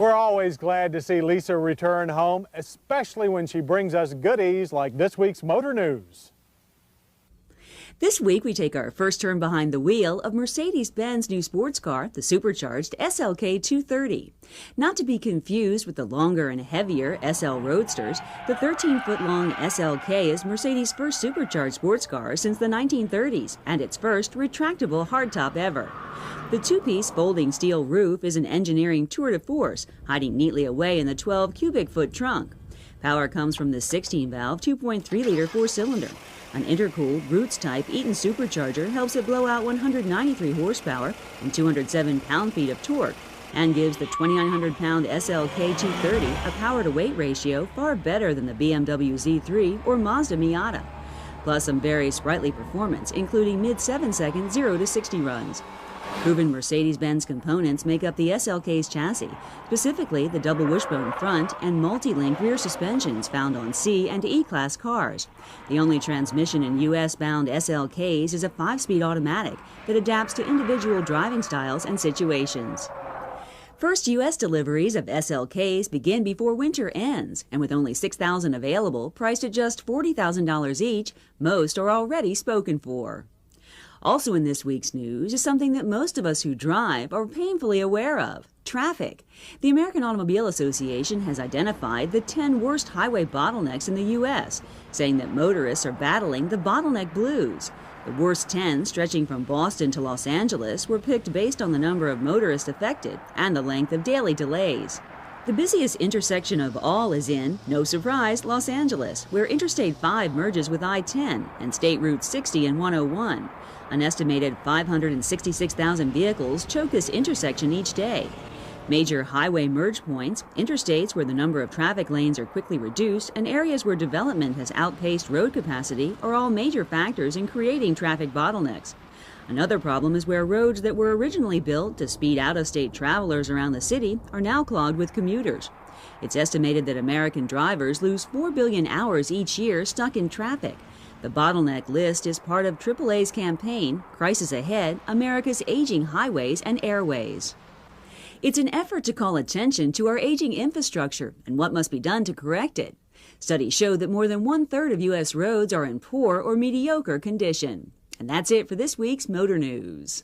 We're always glad to see Lisa return home, especially when she brings us goodies like this week's Motor News. This week, we take our first turn behind the wheel of Mercedes-Benz new sports car, the supercharged SLK-230. Not to be confused with the longer and heavier SL Roadsters, the 13-foot-long SLK is Mercedes' first supercharged sports car since the 1930s and its first retractable hardtop ever. The two-piece folding steel roof is an engineering tour de force, hiding neatly away in the 12-cubic-foot trunk. Power comes from the 16-valve, 2.3-liter four-cylinder. An intercooled Roots-type Eaton supercharger helps it blow out 193 horsepower and 207 pound-feet of torque, and gives the 2,900-pound SLK-230 a power-to-weight ratio far better than the BMW Z3 or Mazda Miata. Plus some very sprightly performance, including mid-7-second 0 to 60 runs. Proven Mercedes-Benz components make up the SLK's chassis, specifically the double wishbone front and multi-link rear suspensions found on C and E-Class cars. The only transmission in U.S.-bound SLKs is a 5-speed automatic that adapts to individual driving styles and situations. First U.S. deliveries of SLKs begin before winter ends, and with only 6,000 available, priced at just $40,000 each, most are already spoken for. Also in this week's news is something that most of us who drive are painfully aware of: traffic. The American Automobile Association has identified the 10 worst highway bottlenecks in the U.S., saying that motorists are battling the bottleneck blues. The worst 10, stretching from Boston to Los Angeles, were picked based on the number of motorists affected and the length of daily delays. The busiest intersection of all is in, no surprise, Los Angeles, where Interstate 5 merges with I-10 and State Route 60 and 101. An estimated 566,000 vehicles choke this intersection each day. Major highway merge points, interstates where the number of traffic lanes are quickly reduced, and areas where development has outpaced road capacity are all major factors in creating traffic bottlenecks. Another problem is where roads that were originally built to speed out-of-state travelers around the city are now clogged with commuters. It's estimated that American drivers lose 4 billion hours each year stuck in traffic. The bottleneck list is part of AAA's campaign, Crisis Ahead, America's Aging Highways and Airways. It's an effort to call attention to our aging infrastructure and what must be done to correct it. Studies show that more than 1/3 of U.S. roads are in poor or mediocre condition. And that's it for this week's Motor News.